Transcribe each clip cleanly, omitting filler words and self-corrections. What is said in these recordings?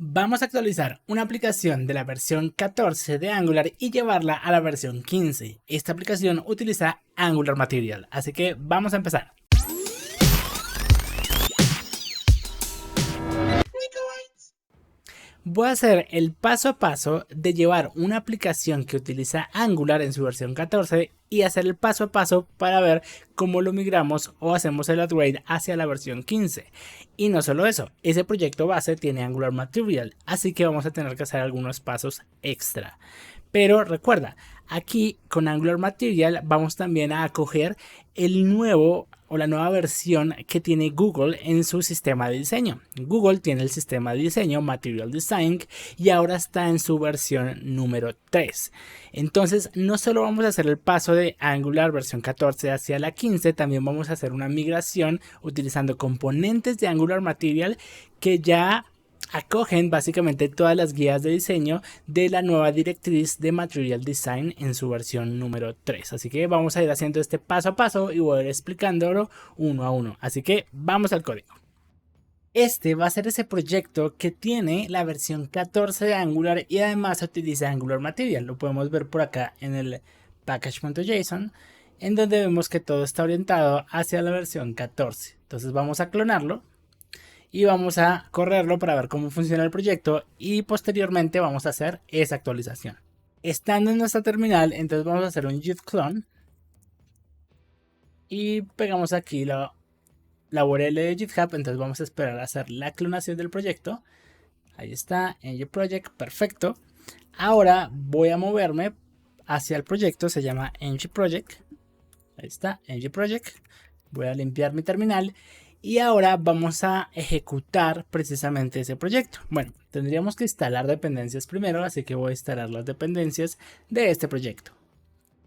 Vamos a actualizar una aplicación de la versión 14 de Angular y llevarla a la versión 15. Esta aplicación utiliza Angular Material, así que vamos a empezar. Voy a hacer el paso a paso de llevar una aplicación que utiliza Angular en su versión 14 y hacer el paso a paso para ver cómo lo migramos o hacemos el upgrade hacia la versión 15. Y no solo eso, ese proyecto base tiene Angular Material, así que vamos a tener que hacer algunos pasos extra. Pero recuerda, aquí con Angular Material vamos también a acoger el nuevo o la nueva versión que tiene Google en su sistema de diseño. Google tiene el sistema de diseño Material Design y ahora está en su versión número 3. Entonces no solo vamos a hacer el paso de Angular versión 14 hacia la 15, también vamos a hacer una migración utilizando componentes de Angular Material que ya acogen básicamente todas las guías de diseño de la nueva directriz de Material Design en su versión número 3. Así que vamos a ir haciendo este paso a paso y voy a ir explicándolo uno a uno. Así que vamos al código. Este va a ser ese proyecto que tiene la versión 14 de Angular y además utiliza Angular Material. Lo podemos ver por acá en el package.json, en donde vemos que todo está orientado hacia la versión 14. Entonces vamos a clonarlo y vamos a correrlo para ver cómo funciona el proyecto y posteriormente vamos a hacer esa actualización. Estando en nuestra terminal, entonces vamos a hacer un git clone y pegamos aquí la URL de GitHub. Entonces vamos a esperar a hacer la clonación del proyecto. Ahí está, ngProject, perfecto. Ahora voy a moverme hacia el proyecto, se llama ngProject. Ahí está, ngProject. Voy a limpiar mi terminal. Y ahora vamos a ejecutar precisamente ese proyecto. Bueno, tendríamos que instalar dependencias primero, así que voy a instalar las dependencias de este proyecto.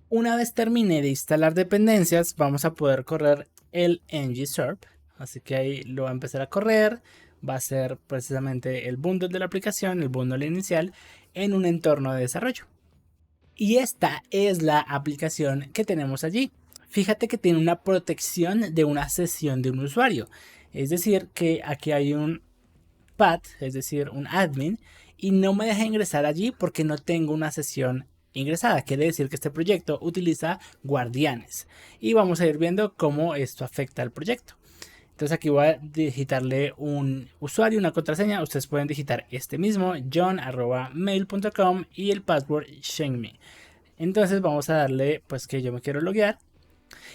Una vez termine de instalar dependencias, vamos a poder correr el ngSerp. Así que ahí lo va a empezar a correr. Va a ser precisamente el bundle de la aplicación, el bundle inicial, en un entorno de desarrollo. Y esta es la aplicación que tenemos allí. Fíjate que tiene una protección de una sesión de un usuario. Es decir, que aquí hay un path, es decir, un admin, y no me deja ingresar allí porque no tengo una sesión ingresada. Quiere decir que este proyecto utiliza guardianes. Y vamos a ir viendo cómo esto afecta al proyecto. Entonces aquí voy a digitarle un usuario, una contraseña. Ustedes pueden digitar este mismo, john@mail.com, y el password shenme. Entonces vamos a darle pues que yo me quiero loguear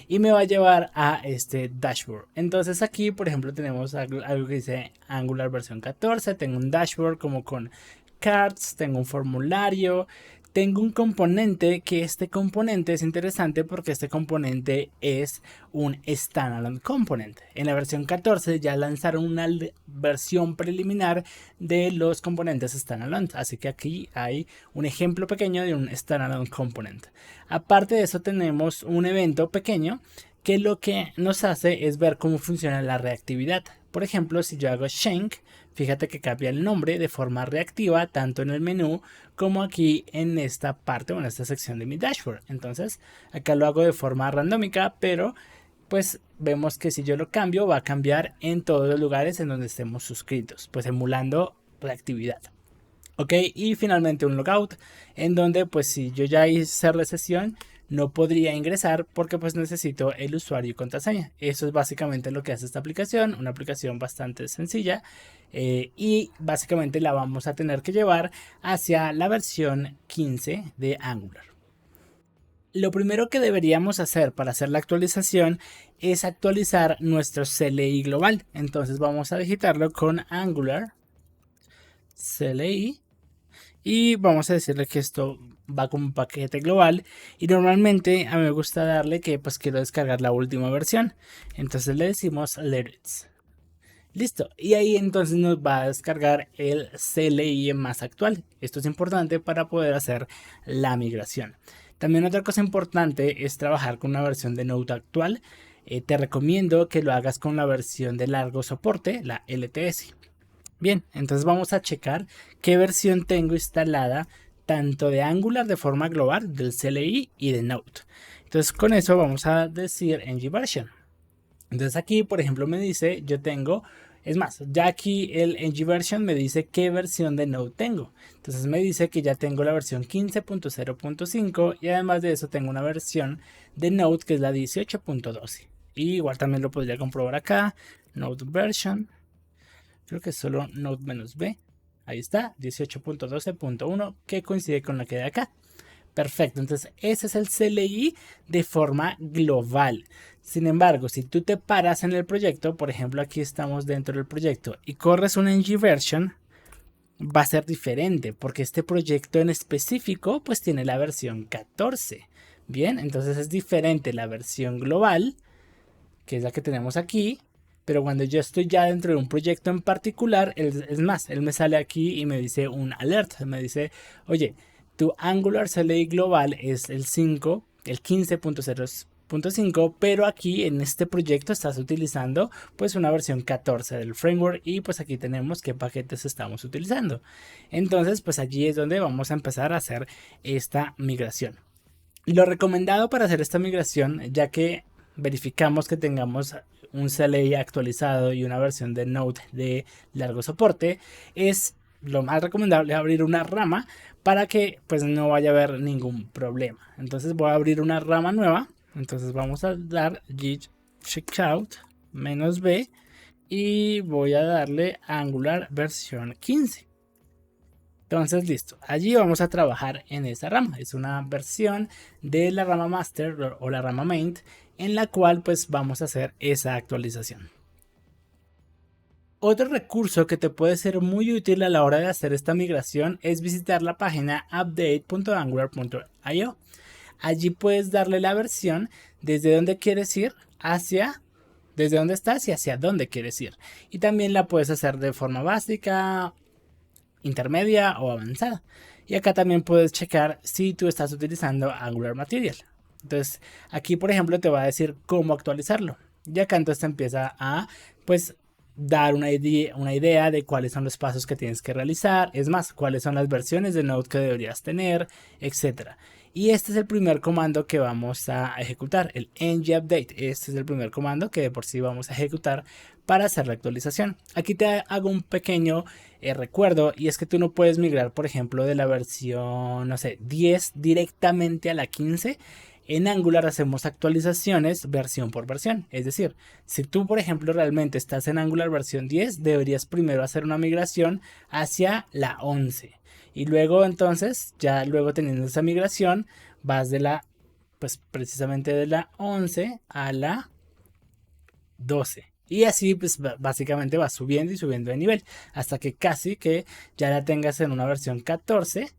y me va a llevar a este dashboard. Entonces aquí por ejemplo tenemos algo que dice Angular versión 14. Tengo un dashboard como con cards, tengo un formulario, tengo un componente, que este componente es interesante porque este componente es un standalone component. En la versión 14 ya lanzaron una versión preliminar de los componentes standalone, así que aquí hay un ejemplo pequeño de un standalone component. Aparte de eso tenemos un evento pequeño que lo que nos hace es ver cómo funciona la reactividad. Por ejemplo, si yo hago shank, fíjate que cambia el nombre de forma reactiva tanto en el menú como aquí en esta parte o en esta sección de mi dashboard. Entonces acá lo hago de forma randómica, pero pues vemos que si yo lo cambio va a cambiar en todos los lugares en donde estemos suscritos, pues emulando reactividad. Ok, y finalmente un logout en donde pues si yo ya hice la sesión no podría ingresar porque pues necesito el usuario y contraseña. Eso es básicamente lo que hace esta aplicación, una aplicación bastante sencilla, y básicamente la vamos a tener que llevar hacia la versión 15 de Angular. Lo primero que deberíamos hacer para hacer la actualización es actualizar nuestro CLI global. Entonces vamos a digitarlo con Angular CLI y vamos a decirle que esto va como un paquete global, y normalmente a mí me gusta darle que pues quiero descargar la última versión. Entonces le decimos let it. Listo, y ahí entonces nos va a descargar el CLI más actual. Esto es importante para poder hacer la migración. También otra cosa importante es trabajar con una versión de Node actual. Te recomiendo que lo hagas con la versión de largo soporte, la LTS. Bien, entonces vamos a checar qué versión tengo instalada tanto de Angular de forma global, del CLI y de Node. Entonces con eso vamos a decir ngVersion. Entonces aquí por ejemplo me dice yo tengo Es más, ya aquí el ngVersion me dice qué versión de Node tengo. Entonces me dice que ya tengo la versión 15.0.5 y además de eso tengo una versión de Node que es la 18.12. Y igual también lo podría comprobar acá, Node version, creo que es solo Node-B. Ahí está, 18.12.1 que coincide con la que hay acá. Perfecto, entonces ese es el CLI de forma global. Sin embargo, si tú te paras en el proyecto, por ejemplo aquí estamos dentro del proyecto y corres un ngVersion, va a ser diferente porque este proyecto en específico pues tiene la versión 14. Bien, entonces es diferente la versión global, que es la que tenemos aquí, pero cuando yo estoy ya dentro de un proyecto en particular, es más, él me sale aquí y me dice un alert, me dice, oye, tu Angular CLI global es el 5, el 15.0.5, pero aquí en este proyecto estás utilizando pues una versión 14 del framework y pues aquí tenemos qué paquetes estamos utilizando. Entonces pues allí es donde vamos a empezar a hacer esta migración. Lo recomendado para hacer esta migración, ya que verificamos que tengamos un CLI actualizado y una versión de Node de largo soporte, es lo más recomendable abrir una rama para que pues no vaya a haber ningún problema. Entonces voy a abrir una rama nueva. Entonces vamos a dar git checkout -b y voy a darle Angular versión 15. Entonces listo, allí vamos a trabajar en esa rama. Es una versión de la rama master o la rama main en la cual pues vamos a hacer esa actualización. Otro recurso que te puede ser muy útil a la hora de hacer esta migración es visitar la página update.angular.io. Allí puedes darle la versión desde donde quieres ir hacia desde donde estás y hacia dónde quieres ir. Y también la puedes hacer de forma básica, intermedia o avanzada. Y acá también puedes checar si tú estás utilizando Angular Material. Entonces aquí por ejemplo te va a decir cómo actualizarlo. Y acá entonces te empieza a pues dar una idea de cuáles son los pasos que tienes que realizar. Es más, cuáles son las versiones de Node que deberías tener, etcétera. Y este es el primer comando que vamos a ejecutar, el ngupdate. Este es el primer comando que de por sí vamos a ejecutar para hacer la actualización. Aquí te hago un pequeño recuerdo, y es que tú no puedes migrar, por ejemplo, de la versión, no sé, 10 directamente a la 15. En Angular hacemos actualizaciones versión por versión. Es decir, si tú, por ejemplo, realmente estás en Angular versión 10, deberías primero hacer una migración hacia la 11. Y luego entonces, ya luego teniendo esa migración, vas de la, pues precisamente de la 11 a la 12. Y así pues básicamente vas subiendo y subiendo de nivel hasta que casi que ya la tengas en una versión 14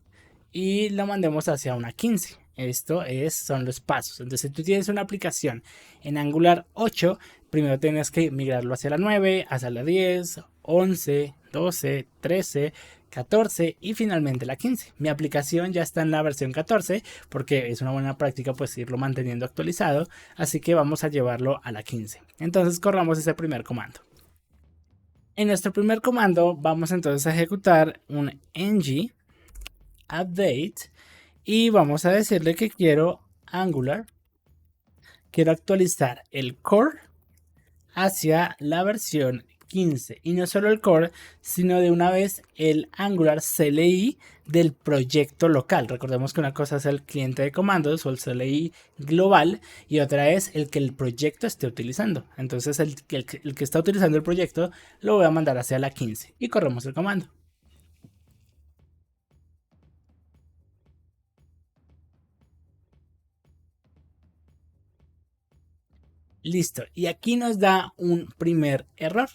y lo mandemos hacia una 15. Esto son los pasos. Entonces si tú tienes una aplicación en Angular 8, primero tienes que migrarlo hacia la 9, hacia la 10, 11, 12, 13, 14 y finalmente la 15. Mi aplicación ya está en la versión 14 porque es una buena práctica pues irlo manteniendo actualizado, así que vamos a llevarlo a la 15. Entonces corramos ese primer comando. En nuestro primer comando vamos entonces a ejecutar un ng update y vamos a decirle que quiero Angular, quiero actualizar el core hacia la versión 15 y no solo el core, sino de una vez el Angular CLI del proyecto local. Recordemos que una cosa es el cliente de comandos o el CLI global y otra es el que el proyecto esté utilizando. Entonces el que está utilizando el proyecto lo voy a mandar hacia la 15 y corremos el comando. Listo, y aquí nos da un primer error.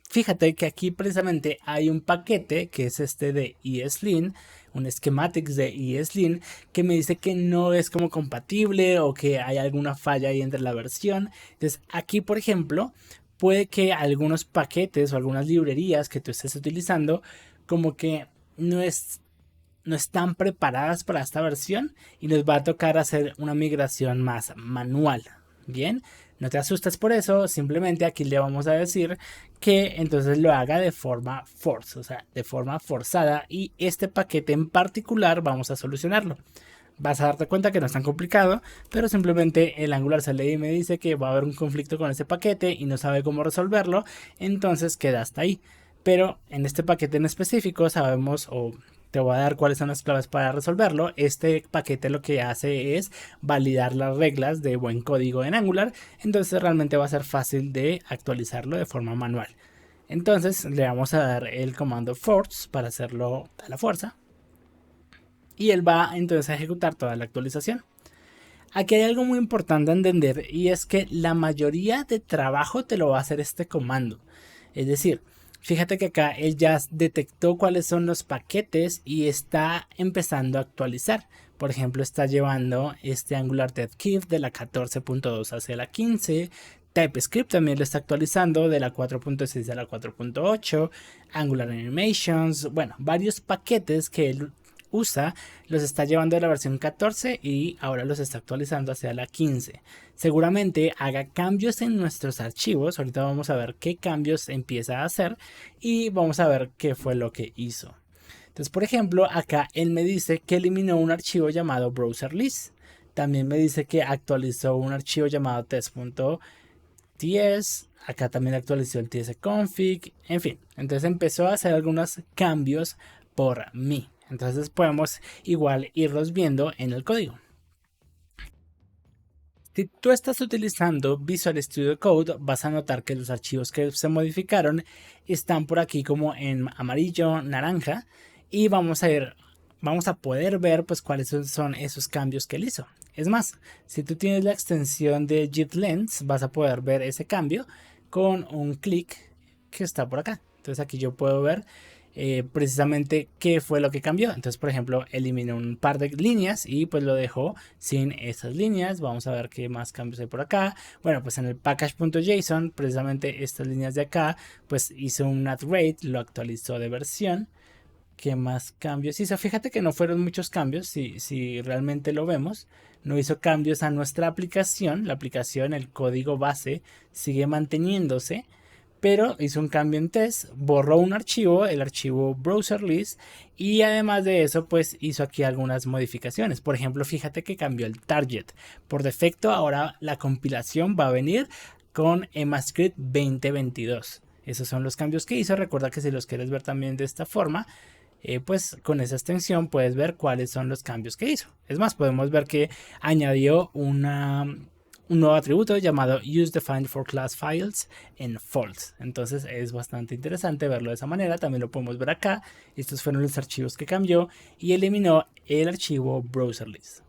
Fíjate que aquí precisamente hay un paquete que es este de ESLint, un schematics de ESLint, que me dice que no es como compatible o que hay alguna falla ahí entre la versión. Entonces aquí por ejemplo puede que algunos paquetes o algunas librerías que tú estés utilizando como que no están preparadas para esta versión y nos va a tocar hacer una migración más manual. Bien, no te asustes por eso, simplemente aquí le vamos a decir que entonces lo haga de forma force, o sea, de forma forzada, y este paquete en particular vamos a solucionarlo. Vas a darte cuenta que no es tan complicado, pero simplemente el Angular sale y me dice que va a haber un conflicto con ese paquete y no sabe cómo resolverlo, entonces queda hasta ahí. Pero en este paquete en específico sabemos, o te voy a dar cuáles son las claves para resolverlo. Este paquete lo que hace es validar las reglas de buen código en Angular, entonces realmente va a ser fácil de actualizarlo de forma manual. Entonces le vamos a dar el comando force para hacerlo a la fuerza. Y él va entonces a ejecutar toda la actualización. Aquí hay algo muy importante a entender y es que la mayoría de trabajo te lo va a hacer este comando. Es decir, fíjate que acá él ya detectó cuáles son los paquetes y está empezando a actualizar. Por ejemplo, está llevando este Angular DevKit de la 14.2 hacia la 15. TypeScript también lo está actualizando de la 4.6 a la 4.8. Angular Animations, bueno, varios paquetes que él usa los está llevando de la versión 14 y ahora los está actualizando hacia la 15. Seguramente haga cambios en nuestros archivos. Ahorita vamos a ver qué cambios empieza a hacer y vamos a ver qué fue lo que hizo. Entonces, por ejemplo, acá él me dice que eliminó un archivo llamado browser.list. También me dice que actualizó un archivo llamado test.ts. Acá también actualizó el tsconfig. En fin, entonces empezó a hacer algunos cambios por mí. Entonces podemos igual irlos viendo en el código. Si tú estás utilizando Visual Studio Code, vas a notar que los archivos que se modificaron están por aquí como en amarillo, naranja, y vamos a poder ver pues cuáles son esos cambios que él hizo. Es más, si tú tienes la extensión de JIT-Lens, vas a poder ver ese cambio con un clic que está por acá. Entonces aquí yo puedo ver precisamente qué fue lo que cambió. Entonces, por ejemplo, eliminó un par de líneas y pues lo dejó sin esas líneas. Vamos a ver qué más cambios hay por acá. Bueno, pues en el package.json, precisamente estas líneas de acá, pues hizo un add rate, lo actualizó de versión. ¿Qué más cambios hizo? Fíjate que no fueron muchos cambios, si realmente lo vemos. No hizo cambios a nuestra aplicación. La aplicación, el código base, sigue manteniéndose. Pero hizo un cambio en test, borró un archivo, el archivo browser.list, y además de eso pues hizo aquí algunas modificaciones. Por ejemplo, fíjate que cambió el target. Por defecto ahora la compilación va a venir con EMAScript 2022. Esos son los cambios que hizo. Recuerda que si los quieres ver también de esta forma, pues con esa extensión puedes ver cuáles son los cambios que hizo. Es más, podemos ver que añadió un nuevo atributo llamado useDefinedForClassFiles en false. Entonces es bastante interesante verlo de esa manera. También lo podemos ver acá. Estos fueron los archivos que cambió y eliminó el archivo browser.list.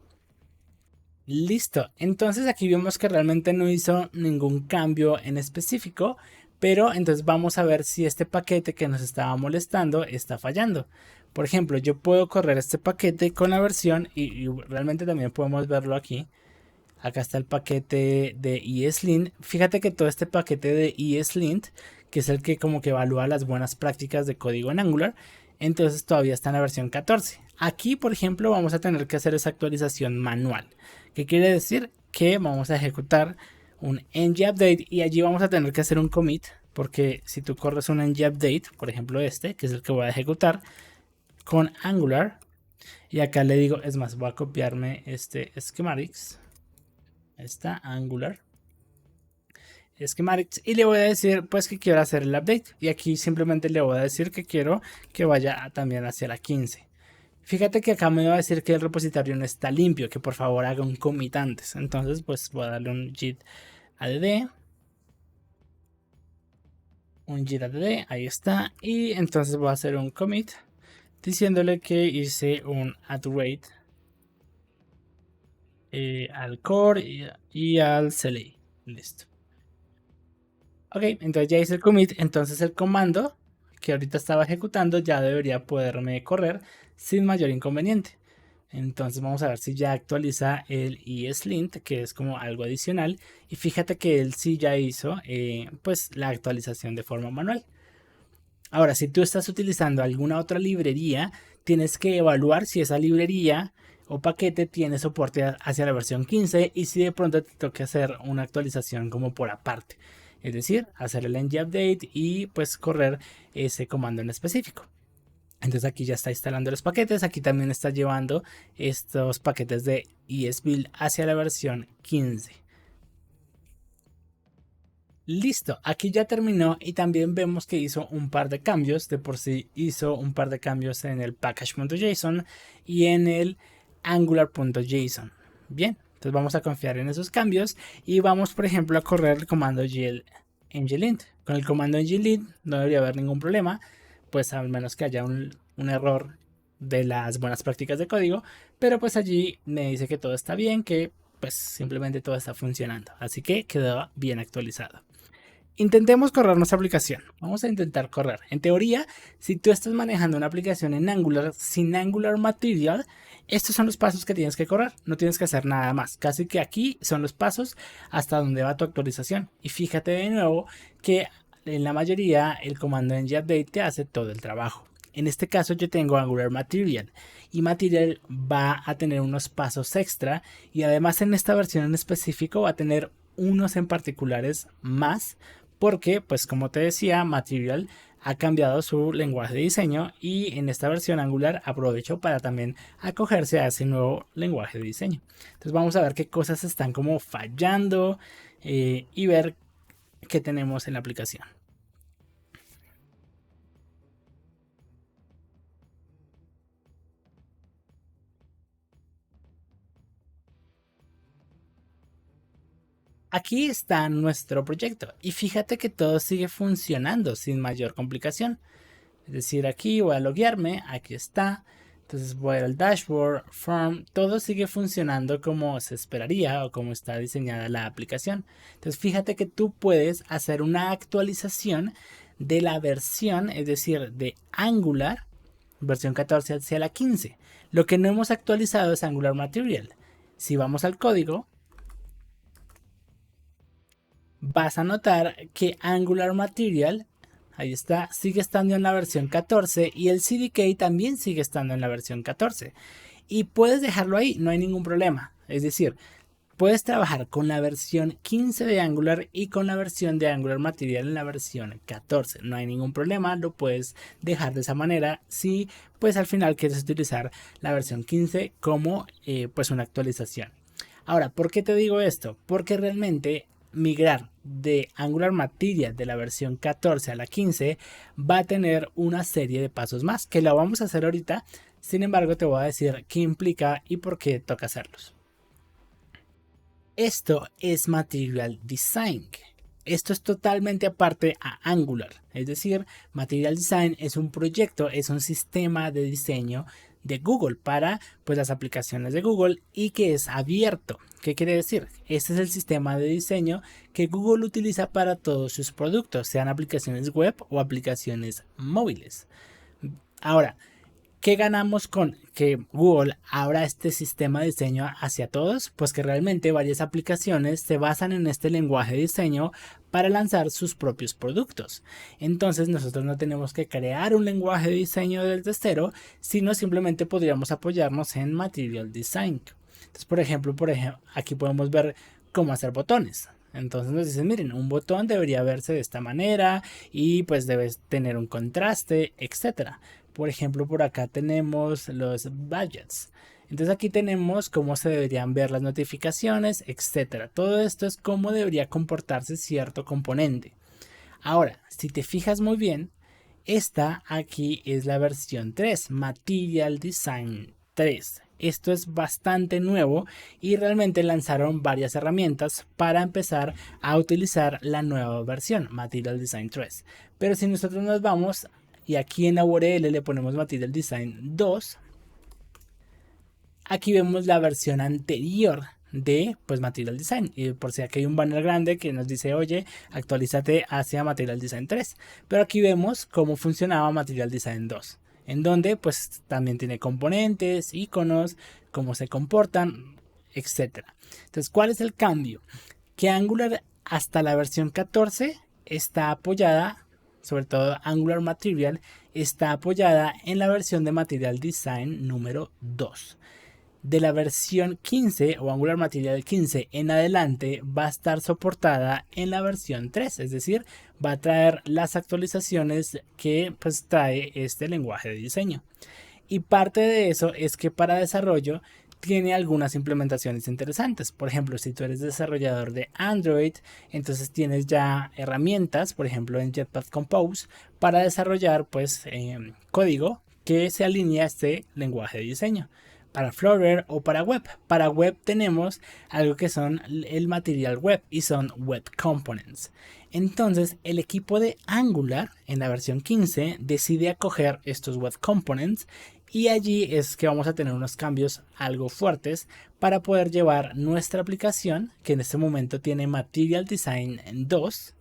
Listo, entonces aquí vemos que realmente no hizo ningún cambio en específico, pero entonces vamos a ver si este paquete que nos estaba molestando está fallando. Por ejemplo, yo puedo correr este paquete con la versión y realmente también podemos verlo aquí. Acá está el paquete de ESLint. Fíjate que todo este paquete de ESLint, que es el que como que evalúa las buenas prácticas de código en Angular, entonces todavía está en la versión 14. Aquí, por ejemplo, vamos a tener que hacer esa actualización manual. ¿Qué quiere decir? Que vamos a ejecutar un ng-update y allí vamos a tener que hacer un commit, porque si tú corres un ng-update, por ejemplo este, que es el que voy a ejecutar con Angular, y acá le digo, es más, voy a copiarme este schematics. Está Angular Schematics y le voy a decir pues que quiero hacer el update, y aquí simplemente le voy a decir que quiero que vaya también hacia la 15. Fíjate que acá me va a decir que el repositorio no está limpio, que por favor haga un commit antes. Entonces pues voy a darle un git add, ahí está, y entonces voy a hacer un commit diciéndole que hice un add rate al core y al CLI. Listo. Ok, entonces ya hice el commit. Entonces el comando que ahorita estaba ejecutando ya debería poderme correr sin mayor inconveniente. Entonces vamos a ver si ya actualiza el ESLint, que es como algo adicional. Y fíjate que él sí ya hizo pues la actualización de forma manual. Ahora, si tú estás utilizando alguna otra librería, tienes que evaluar si esa librería o paquete tiene soporte hacia la versión 15 y si de pronto te toca hacer una actualización como por aparte. Es decir, hacer el ng-update y pues correr ese comando en específico. Entonces aquí ya está instalando los paquetes, aquí también está llevando estos paquetes de ESBuild hacia la versión 15. Listo, aquí ya terminó y también vemos que hizo un par de cambios. De por sí hizo un par de cambios en el package.json y en el angular.json. Bien, entonces vamos a confiar en esos cambios y vamos, por ejemplo, a correr el comando nglint. Con el comando nglint no debería haber ningún problema, pues al menos que haya un error de las buenas prácticas de código, pero pues allí me dice que todo está bien, que pues simplemente todo está funcionando, así que quedó bien actualizado. Intentemos correr nuestra aplicación. Vamos a intentar correr. En teoría, si tú estás manejando una aplicación en Angular sin Angular Material, estos son los pasos que tienes que correr. No tienes que hacer nada más. Casi que aquí son los pasos hasta donde va tu actualización. Y fíjate de nuevo que en la mayoría el comando ngupdate te hace todo el trabajo. En este caso yo tengo Angular Material y Material va a tener unos pasos extra y además en esta versión en específico va a tener unos en particulares más porque, pues como te decía, Material ha cambiado su lenguaje de diseño y en esta versión Angular aprovechó para también acogerse a ese nuevo lenguaje de diseño. Entonces vamos a ver qué cosas están como fallando y ver qué tenemos en la aplicación. Aquí está nuestro proyecto y fíjate que todo sigue funcionando sin mayor complicación. Es decir, aquí voy a loguearme, aquí está. Entonces voy al dashboard, form, todo sigue funcionando como se esperaría o como está diseñada la aplicación. Entonces fíjate que tú puedes hacer una actualización de la versión, es decir, de Angular, versión 14 hacia la 15. Lo que no hemos actualizado es Angular Material. Si vamos al código, vas a notar que Angular Material, ahí está, sigue estando en la versión 14 y el CDK también sigue estando en la versión 14. Y puedes dejarlo ahí, no hay ningún problema. Es decir, puedes trabajar con la versión 15 de Angular y con la versión de Angular Material en la versión 14. No hay ningún problema, lo puedes dejar de esa manera si pues al final quieres utilizar la versión 15 como pues una actualización. Ahora, ¿por qué te digo esto? Porque realmente migrar de Angular Material de la versión 14 a la 15 va a tener una serie de pasos más que la vamos a hacer ahorita. Sin embargo, te voy a decir qué implica y por qué toca hacerlos. Esto es Material Design. Esto es totalmente aparte a Angular. Es decir, Material Design es un proyecto, es un sistema de diseño de Google para pues, las aplicaciones de Google y que es abierto. ¿Qué quiere decir? Este es el sistema de diseño que Google utiliza para todos sus productos, sean aplicaciones web o aplicaciones móviles. Ahora, ¿qué ganamos con que Google abra este sistema de diseño hacia todos? Pues que realmente varias aplicaciones se basan en este lenguaje de diseño para lanzar sus propios productos. Entonces nosotros no tenemos que crear un lenguaje de diseño desde cero, sino simplemente podríamos apoyarnos en Material Design. Entonces, por ejemplo, aquí podemos ver cómo hacer botones. Entonces nos dicen, miren, un botón debería verse de esta manera y pues debe tener un contraste, etcétera. Por ejemplo, por acá tenemos los budgets. Entonces aquí tenemos cómo se deberían ver las notificaciones, etcétera. Todo esto es cómo debería comportarse cierto componente. Ahora, si te fijas muy bien, esta aquí es la versión 3, Material Design 3. Esto es bastante nuevo y realmente lanzaron varias herramientas para empezar a utilizar la nueva versión, Material Design 3. Pero si nosotros nos vamos y aquí en la URL le ponemos Material Design 2, aquí vemos la versión anterior de pues Material Design y por si aquí hay un banner grande que nos dice oye actualízate hacia Material Design 3, pero aquí vemos cómo funcionaba Material Design 2 en donde pues también tiene componentes, iconos, cómo se comportan, etcétera. Entonces, ¿cuál es el cambio? Que Angular hasta la versión 14 está apoyada, sobre todo Angular Material está apoyada en la versión de Material Design número 2. de la versión 15 o Angular Material 15 en adelante va a estar soportada en la versión 3, es decir, va a traer las actualizaciones que pues trae este lenguaje de diseño. Y parte de eso es que para desarrollo tiene algunas implementaciones interesantes. Por ejemplo, si tú eres desarrollador de Android, entonces tienes ya herramientas, por ejemplo en Jetpack Compose, para desarrollar pues código que se alinea a este lenguaje de diseño. Para Flutter o para web. Para web tenemos algo que son el material web y son web components. Entonces el equipo de Angular en la versión 15 decide acoger estos web components y allí es que vamos a tener unos cambios algo fuertes para poder llevar nuestra aplicación, que en este momento tiene Material Design 2,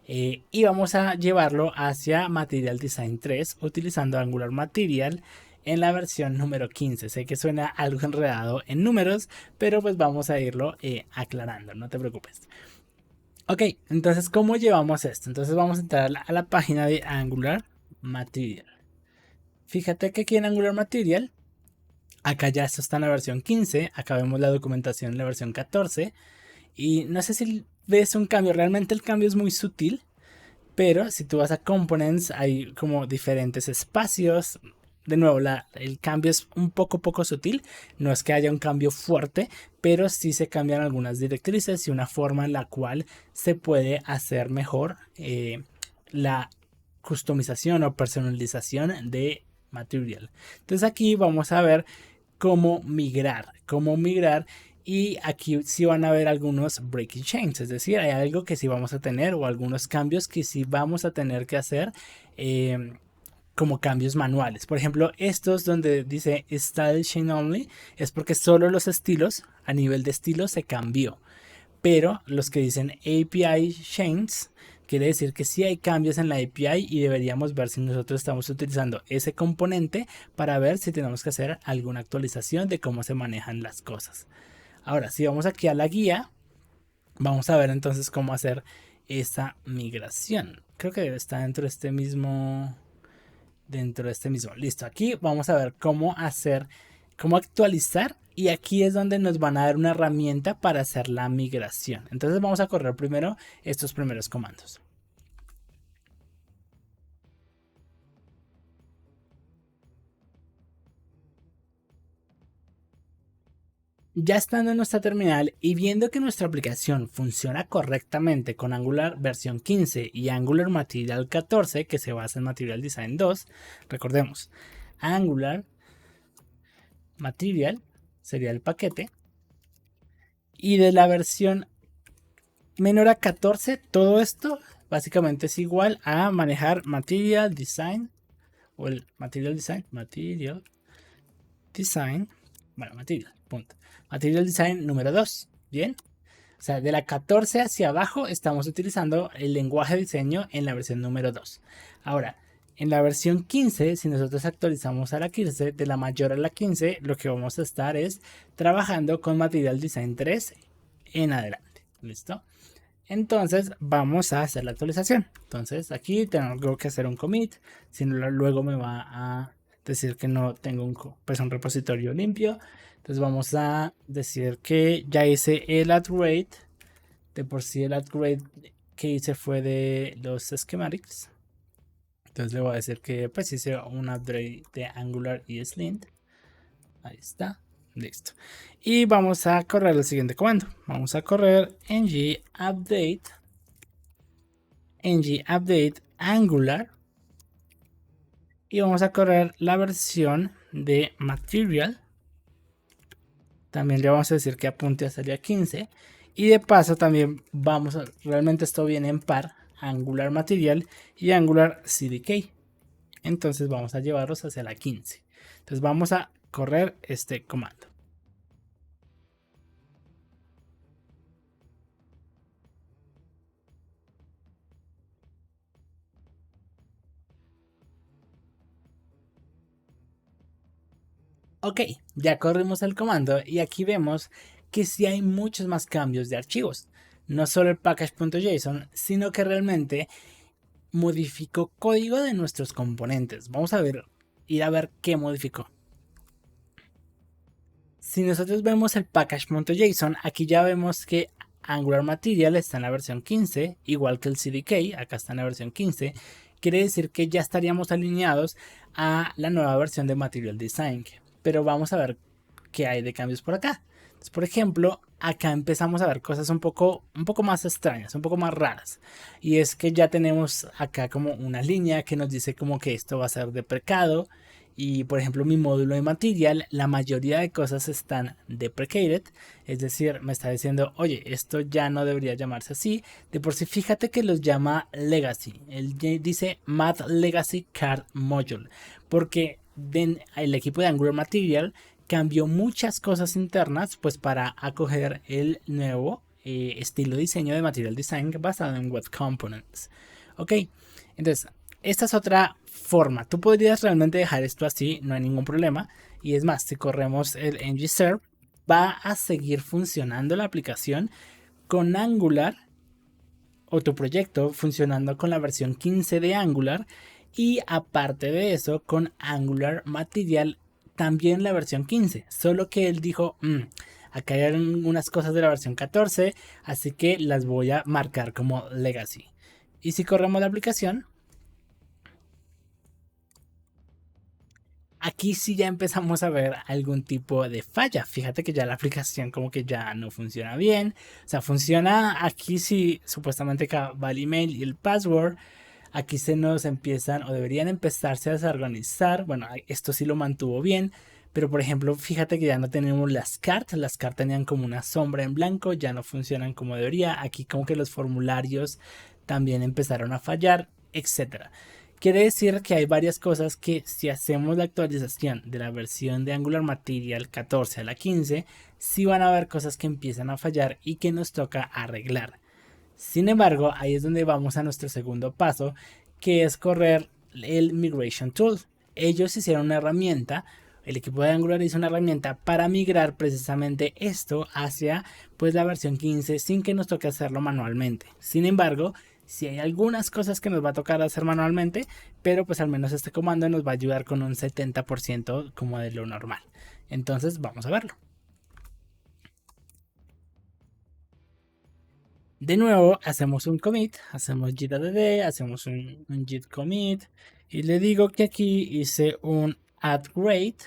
y vamos a llevarlo hacia Material Design 3 utilizando Angular Material en la versión número 15. Sé que suena algo enredado en números, pero pues vamos a irlo aclarando, no te preocupes. Ok, entonces, ¿cómo llevamos esto? Entonces vamos a entrar a la página de Angular Material. Fíjate que aquí en Angular Material, acá ya esto está en la versión 15, acá vemos la documentación en la versión 14, y no sé si ves un cambio, realmente el cambio es muy sutil, pero si tú vas a Components hay como diferentes espacios. De nuevo, el cambio es un poco sutil, no es que haya un cambio fuerte, pero sí se cambian algunas directrices y una forma en la cual se puede hacer mejor la customización o personalización de Material. Entonces aquí vamos a ver cómo migrar y aquí sí van a haber algunos breaking changes, es decir, hay algo que sí vamos a tener o algunos cambios que sí vamos a tener que hacer como cambios manuales. Por ejemplo, estos donde dice Style Chain Only es porque solo los estilos, a nivel de estilo se cambió, pero los que dicen API Chains quiere decir que sí hay cambios en la API y deberíamos ver si nosotros estamos utilizando ese componente para ver si tenemos que hacer alguna actualización de cómo se manejan las cosas. Ahora, si vamos aquí a la guía, vamos a ver entonces cómo hacer esa migración. Creo que debe estar dentro de este mismo. Listo, aquí vamos a ver cómo hacer, cómo actualizar. Y aquí es donde nos van a dar una herramienta para hacer la migración. Entonces vamos a correr primero estos primeros comandos. Ya estando en nuestra terminal y viendo que nuestra aplicación funciona correctamente con Angular versión 15 y Angular Material 14, que se basa en Material Design 2, recordemos, Angular Material sería el paquete, y de la versión menor a 14, todo esto básicamente es igual a manejar Material Design o el Material Design, bueno, Material, punto. Material Design número 2, ¿bien? O sea, de la 14 hacia abajo estamos utilizando el lenguaje de diseño en la versión número 2. Ahora, en la versión 15, si nosotros actualizamos a la 15, de la mayor a la 15, lo que vamos a estar es trabajando con Material Design 3 en adelante. ¿Listo? Entonces vamos a hacer la actualización. Entonces aquí tengo que hacer un commit, si no luego me va a decir que no tengo un repositorio limpio. Entonces vamos a decir que ya hice el upgrade. De por sí el upgrade que hice fue de los schematics. Entonces le voy a decir que pues hice un upgrade de Angular y Slint. Ahí está. Listo. Y vamos a correr el siguiente comando. Vamos a correr ng update Angular. Y vamos a correr la versión de Material. También le vamos a decir que apunte hasta el día 15. Y de paso también vamos a... Realmente esto viene en par. Angular Material y Angular CDK. Entonces vamos a llevarlos hacia la 15. Entonces vamos a correr este comando. Ok, ya corrimos el comando y aquí vemos que sí hay muchos más cambios de archivos. No solo el package.json, sino que realmente modificó código de nuestros componentes. Vamos a ir a ver qué modificó. Si nosotros vemos el package.json, aquí ya vemos que Angular Material está en la versión 15, igual que el CDK, acá está en la versión 15. Quiere decir que ya estaríamos alineados a la nueva versión de Material Design. Pero vamos a ver qué hay de cambios por acá. Entonces, por ejemplo, acá empezamos a ver cosas un poco más extrañas, un poco más raras. Y es que ya tenemos acá como una línea que nos dice como que esto va a ser deprecado. Y por ejemplo mi módulo de Material, la mayoría de cosas están deprecated, es decir, me está diciendo, oye, esto ya no debería llamarse así. De por sí, fíjate que los llama Legacy, él dice Math Legacy Card Module, porque el equipo de Angular Material cambió muchas cosas internas pues para acoger el nuevo estilo de diseño de Material Design basado en Web Components. Ok, entonces esta es otra forma. Tú podrías realmente dejar esto así, no hay ningún problema. Y es más, si corremos el ngserve, va a seguir funcionando la aplicación con Angular o tu proyecto funcionando con la versión 15 de Angular. Y aparte de eso, con Angular Material también la versión 15. Solo que él dijo, acá hay unas cosas de la versión 14, así que las voy a marcar como Legacy. Y si corremos la aplicación, aquí sí ya empezamos a ver algún tipo de falla. Fíjate que ya la aplicación como que ya no funciona bien. O sea, funciona aquí sí, supuestamente acá va el email y el password. Aquí se nos empiezan o deberían empezarse a desorganizar. Bueno, esto sí lo mantuvo bien. Pero por ejemplo, fíjate que ya no tenemos las cartas. Las cartas tenían como una sombra en blanco. Ya no funcionan como debería. Aquí como que los formularios también empezaron a fallar, etcétera. Quiere decir que hay varias cosas que si hacemos la actualización de la versión de Angular Material 14 a la 15, sí van a haber cosas que empiezan a fallar y que nos toca arreglar. Sin embargo, ahí es donde vamos a nuestro segundo paso, que es correr el Migration Tool. Ellos hicieron una herramienta, el equipo de Angular hizo una herramienta para migrar precisamente esto hacia pues la versión 15 sin que nos toque hacerlo manualmente. Sin embargo, si hay algunas cosas que nos va a tocar hacer manualmente, pero pues al menos este comando nos va a ayudar con un 70% como de lo normal. Entonces vamos a verlo. De nuevo hacemos un commit, hacemos git add, hacemos un git commit y le digo que aquí hice un upgrade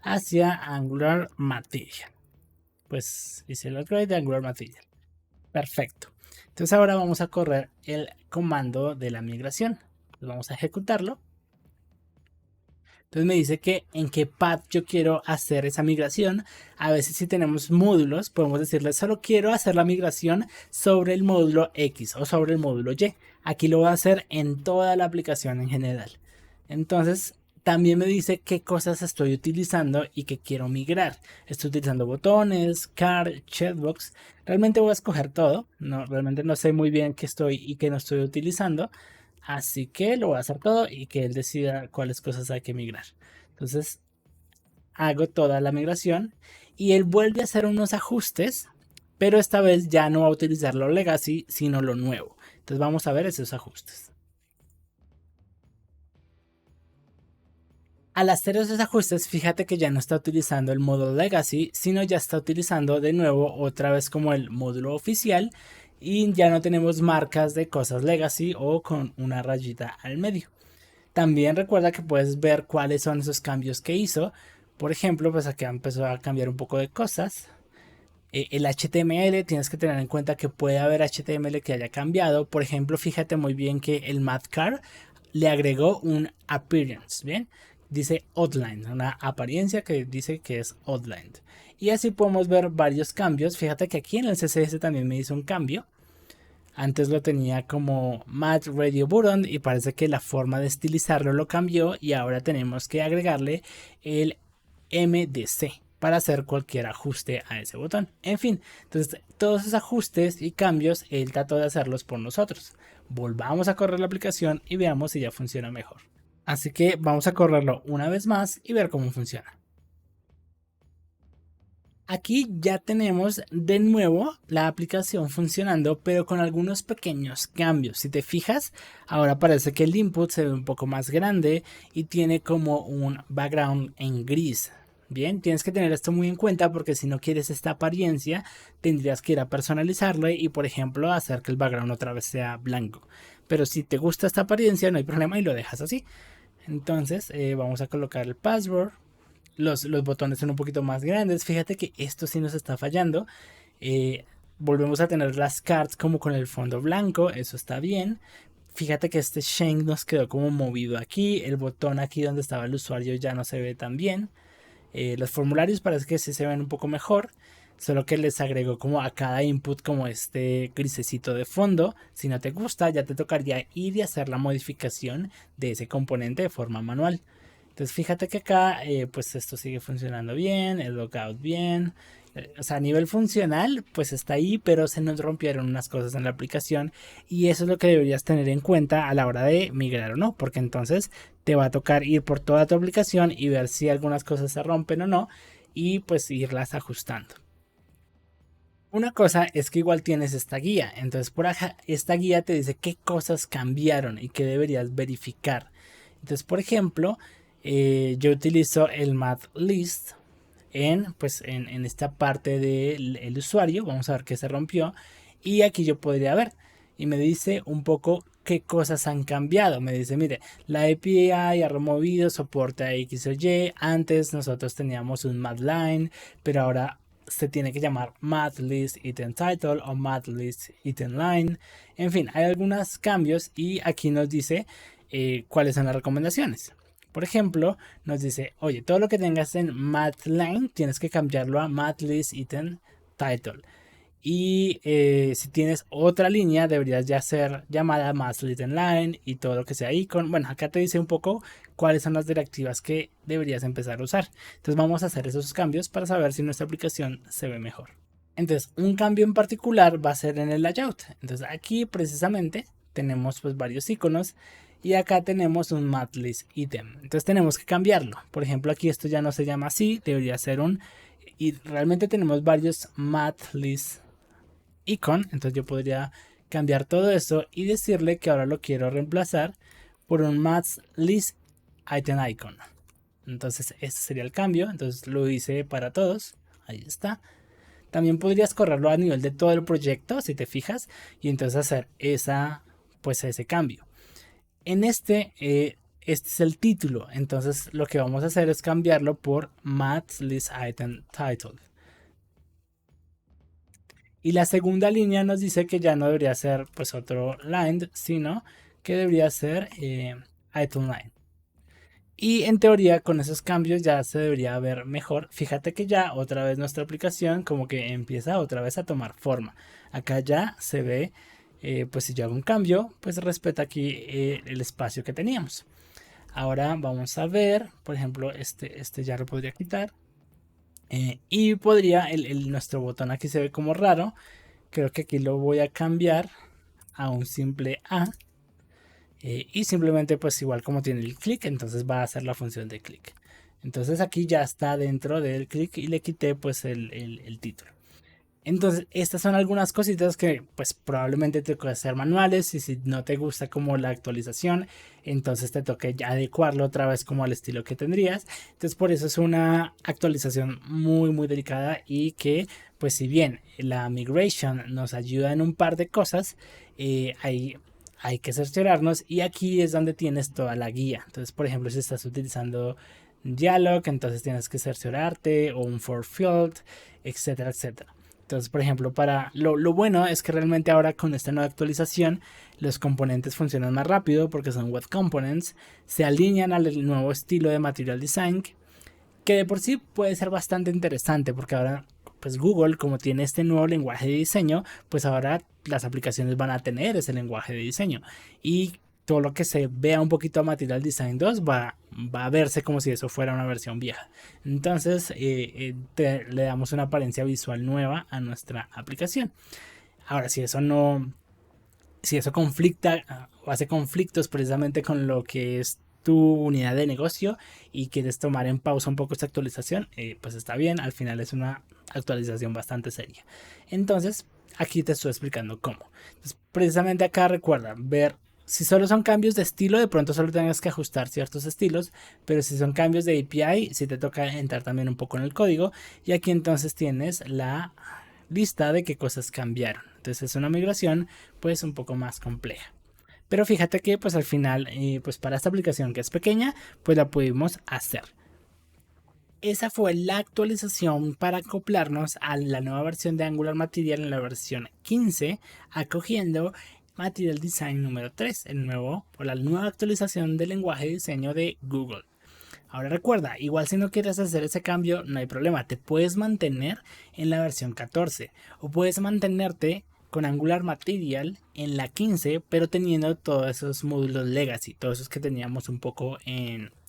hacia Angular Material. Pues hice el upgrade de Angular Material. Perfecto. Entonces ahora vamos a correr el comando de la migración. Vamos a ejecutarlo. Entonces me dice que en qué path yo quiero hacer esa migración. A veces si tenemos módulos podemos decirle solo quiero hacer la migración sobre el módulo X o sobre el módulo Y. Aquí lo voy a hacer en toda la aplicación en general. Entonces también me dice qué cosas estoy utilizando y que quiero migrar. Estoy utilizando botones, card, chatbox. Realmente voy a escoger todo. Realmente no sé muy bien qué estoy y qué no estoy utilizando. Así que lo voy a hacer todo y que él decida cuáles cosas hay que migrar. Entonces hago toda la migración y él vuelve a hacer unos ajustes, pero esta vez ya no va a utilizar lo legacy, sino lo nuevo. Entonces vamos a ver esos ajustes. Al hacer esos ajustes, fíjate que ya no está utilizando el módulo legacy, sino ya está utilizando de nuevo otra vez como el módulo oficial y ya no tenemos marcas de cosas legacy o con una rayita al medio. También recuerda que puedes ver cuáles son esos cambios que hizo. Por ejemplo, pues acá empezó a cambiar un poco de cosas. El HTML, tienes que tener en cuenta que puede haber HTML que haya cambiado. Por ejemplo, fíjate muy bien que el MathCard le agregó un appearance, ¿bien? Dice outline, una apariencia que dice que es outlined. Y así podemos ver varios cambios. Fíjate que aquí en el CSS también me hizo un cambio. Antes lo tenía como Math Radio Button y parece que la forma de estilizarlo lo cambió y ahora tenemos que agregarle el MDC para hacer cualquier ajuste a ese botón. En fin, entonces todos esos ajustes y cambios él trató de hacerlos por nosotros. Volvamos a correr la aplicación y veamos si ya funciona mejor. Así que vamos a correrlo una vez más y ver cómo funciona. Aquí ya tenemos de nuevo la aplicación funcionando, pero con algunos pequeños cambios. Si te fijas, ahora parece que el input se ve un poco más grande y tiene como un background en gris. Bien, tienes que tener esto muy en cuenta porque si no quieres esta apariencia, tendrías que ir a personalizarlo y, por ejemplo, hacer que el background otra vez sea blanco. Pero si te gusta esta apariencia, no hay problema y lo dejas así. Entonces, vamos a colocar el password. Los botones son un poquito más grandes. Fíjate que esto sí nos está fallando. Eh, Volvemos a tener las cards como con el fondo blanco. Eso está bien. Fíjate que este shank nos quedó como movido aquí. El botón aquí donde estaba el usuario ya no se ve tan bien. Los formularios parece que sí se ven un poco mejor. Solo que les agregó como a cada input como este grisecito de fondo. Si no te gusta, ya te tocaría ir y hacer la modificación de ese componente de forma manual. Entonces fíjate que acá pues esto sigue funcionando bien, el logout bien. O sea, a nivel funcional pues está ahí, pero se nos rompieron unas cosas en la aplicación y eso es lo que deberías tener en cuenta a la hora de migrar o no, porque entonces te va a tocar ir por toda tu aplicación y ver si algunas cosas se rompen o no y pues irlas ajustando. Una cosa es que igual tienes esta guía, entonces por acá esta guía te dice qué cosas cambiaron y qué deberías verificar. Entonces, por ejemplo, yo utilizo el Math List en esta parte del usuario. Vamos a ver qué se rompió. Y aquí yo podría ver. Y me dice un poco qué cosas han cambiado. Me dice, mire, la API ha removido soporte a X o Y. Antes nosotros teníamos un Mathline, pero ahora se tiene que llamar MathList Item Title o MathList Item Line. En fin, hay algunos cambios y aquí nos dice cuáles son las recomendaciones. Por ejemplo, nos dice, oye, todo lo que tengas en Mathline tienes que cambiarlo a MathList Item Title. Y si tienes otra línea, deberías ya ser llamada MathList Line y todo lo que sea icon. Bueno, acá te dice un poco cuáles son las directivas que deberías empezar a usar. Entonces vamos a hacer esos cambios para saber si nuestra aplicación se ve mejor. Entonces, un cambio en particular va a ser en el layout. Entonces aquí precisamente tenemos pues varios iconos y acá tenemos un MathList item. Entonces tenemos que cambiarlo. Por ejemplo, aquí esto ya no se llama así, debería ser un... Y realmente tenemos varios MathList icon. Entonces yo podría cambiar todo eso y decirle que ahora lo quiero reemplazar por un MathList item icon. Entonces este sería el cambio. Entonces lo hice para todos. Ahí está. También podrías correrlo a nivel de todo el proyecto, si te fijas, y entonces hacer ese cambio. En este es el título, entonces lo que vamos a hacer es cambiarlo por MathList Item Title. Y la segunda línea nos dice que ya no debería ser pues otro line, sino que debería ser item line. Y en teoría con esos cambios ya se debería ver mejor. Fíjate que ya otra vez nuestra aplicación como que empieza otra vez a tomar forma. Acá ya se ve, pues si yo hago un cambio, pues respeta aquí el espacio que teníamos. Ahora vamos a ver, por ejemplo, este ya lo podría quitar. Y podría, nuestro botón aquí se ve como raro. Creo que aquí lo voy a cambiar a un simple A. Y simplemente pues igual como tiene el clic, entonces va a hacer la función de clic. Entonces aquí ya está dentro del clic y le quité pues el título. Entonces estas son algunas cositas que pues probablemente te toque hacer manuales y si no te gusta como la actualización, entonces te toque ya adecuarlo otra vez como al estilo que tendrías. Entonces por eso es una actualización muy delicada y que pues si bien la migration nos ayuda en un par de cosas, hay que cerciorarnos y aquí es donde tienes toda la guía. Entonces, por ejemplo, si estás utilizando dialog, entonces tienes que cerciorarte o un for field, etcétera, etcétera. Entonces, por ejemplo, para lo bueno es que realmente ahora con esta nueva actualización los componentes funcionan más rápido porque son web components, se alinean al nuevo estilo de Material Design, que de por sí puede ser bastante interesante porque ahora pues Google, como tiene este nuevo lenguaje de diseño, pues ahora las aplicaciones van a tener ese lenguaje de diseño y todo lo que se vea un poquito a Material Design 2 va a verse como si eso fuera una versión vieja. Entonces le damos una apariencia visual nueva a nuestra aplicación. Ahora, si eso conflicta o hace conflictos precisamente con lo que es tu unidad de negocio y quieres tomar en pausa un poco esta actualización, pues está bien, al final es una actualización bastante seria. Entonces, aquí te estoy explicando cómo. Entonces, precisamente acá recuerda ver Si solo son cambios de estilo, de pronto solo tengas que ajustar ciertos estilos, pero si son cambios de API, sí te toca entrar también un poco en el código, y aquí entonces tienes la lista de qué cosas cambiaron. Entonces es una migración pues un poco más compleja. Pero fíjate que pues al final, pues para esta aplicación que es pequeña, pues la pudimos hacer. Esa fue la actualización para acoplarnos a la nueva versión de Angular Material en la versión 15, acogiendo Material Design número 3, el nuevo o la nueva actualización del lenguaje de diseño de Google. Ahora recuerda, igual si no quieres hacer ese cambio, no hay problema, te puedes mantener en la versión 14 o puedes mantenerte con Angular Material en la 15, pero teniendo todos esos módulos legacy, todos esos que teníamos un poco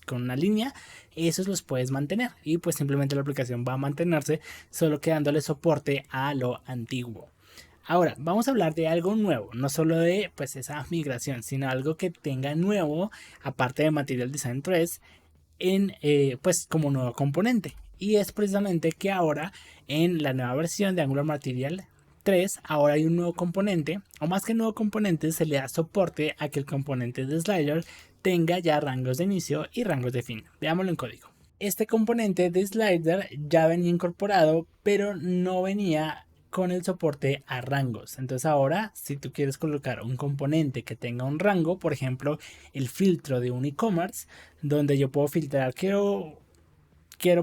con una línea, esos los puedes mantener y pues simplemente la aplicación va a mantenerse solo quedándole soporte a lo antiguo. Ahora, vamos a hablar de algo nuevo, no solo de pues esa migración, sino algo que tenga nuevo, aparte de Material Design 3, pues como nuevo componente. Y es precisamente que ahora en la nueva versión de Angular Material 3, ahora hay un nuevo componente, o más que nuevo componente, se le da soporte a que el componente de slider tenga ya rangos de inicio y rangos de fin. Veámoslo en código. Este componente de slider ya venía incorporado, pero no venía con el soporte a rangos. Entonces ahora, si tú quieres colocar un componente que tenga un rango, por ejemplo, el filtro de un e-commerce, donde yo puedo filtrar, quiero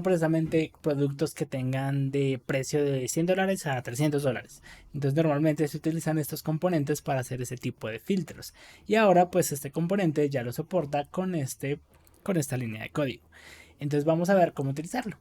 precisamente productos que tengan de precio de $100 a $300. Entonces normalmente se utilizan estos componentes para hacer ese tipo de filtros. Y ahora pues este componente ya lo soporta con esta línea de código. Entonces vamos a ver cómo utilizarlo.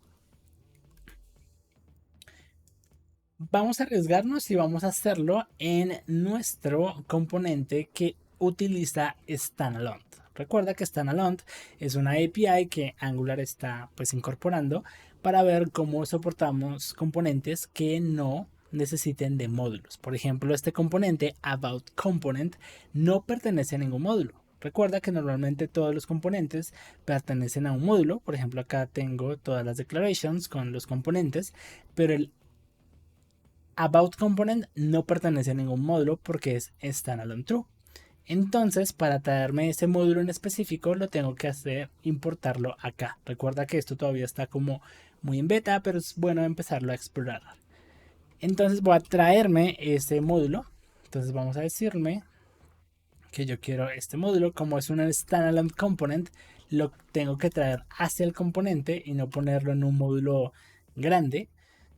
Vamos a arriesgarnos y vamos a hacerlo en nuestro componente que utiliza Standalone. Recuerda que Standalone es una API que Angular está pues incorporando para ver cómo soportamos componentes que no necesiten de módulos. Por ejemplo, este componente About Component no pertenece a ningún módulo. Recuerda que normalmente todos los componentes pertenecen a un módulo. Por ejemplo, acá tengo todas las declarations con los componentes, pero el About Component no pertenece a ningún módulo porque es standalone true. Entonces, para traerme ese módulo en específico, lo tengo que hacer importarlo acá. Recuerda que esto todavía está como muy en beta, pero es bueno empezarlo a explorar. Entonces voy a traerme ese módulo. Entonces vamos a decirme que yo quiero este módulo. Como es un standalone component, lo tengo que traer hacia el componente y no ponerlo en un módulo grande.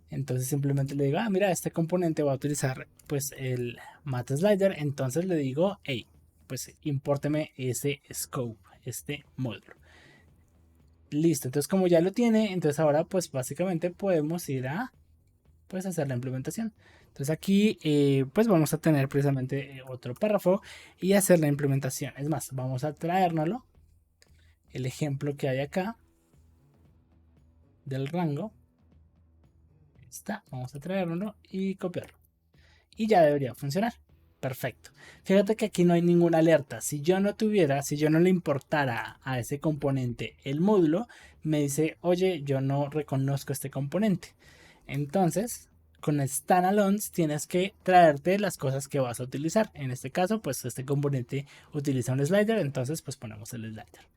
Entonces simplemente le digo, mira, este componente va a utilizar pues el mat slider. Entonces le digo, hey, pues impórteme ese scope, este módulo. Listo, entonces como ya lo tiene, entonces ahora pues básicamente podemos ir a pues hacer la implementación. Entonces aquí pues vamos a tener precisamente otro párrafo y hacer la implementación. Es más, vamos a traérnoslo, el ejemplo que hay acá del rango. Está, vamos a traérnoslo y copiarlo. Y ya debería funcionar. Perfecto. Fíjate que aquí no hay ninguna alerta. Si yo no le importara a ese componente el módulo, me dice, oye, yo no reconozco este componente. Entonces, con standalones tienes que traerte las cosas que vas a utilizar. En este caso, pues este componente utiliza un slider, entonces pues ponemos el slider.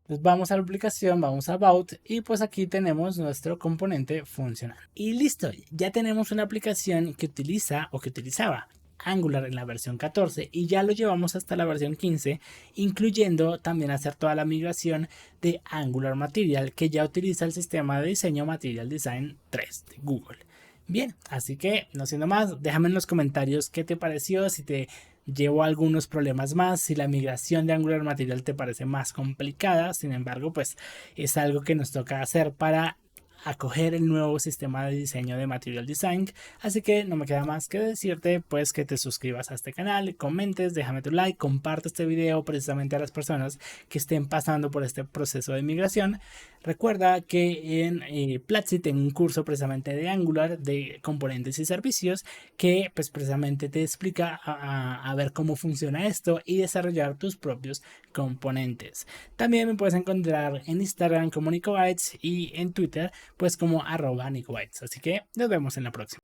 Entonces vamos a la aplicación, vamos a About y pues aquí tenemos nuestro componente funcionando. Y listo, ya tenemos una aplicación que utiliza o que utilizaba Angular en la versión 14 y ya lo llevamos hasta la versión 15, incluyendo también hacer toda la migración de Angular Material que ya utiliza el sistema de diseño Material Design 3 de Google. Bien, así que no siendo más, déjame en los comentarios qué te pareció, si te llevo algunos problemas más, si la migración de Angular Material te parece más complicada. Sin embargo, pues es algo que nos toca hacer para acoger el nuevo sistema de diseño de Material Design. Así que no me queda más que decirte pues que te suscribas a este canal, comentes, déjame tu like, comparte este video precisamente a las personas que estén pasando por este proceso de migración. Recuerda que en Platzi tengo un curso precisamente de Angular, de componentes y servicios, que pues precisamente te explica a ver cómo funciona esto y desarrollar tus propios componentes. También me puedes encontrar en Instagram como NicoBytes y en Twitter pues como @NicoBytes. Así que nos vemos en la próxima.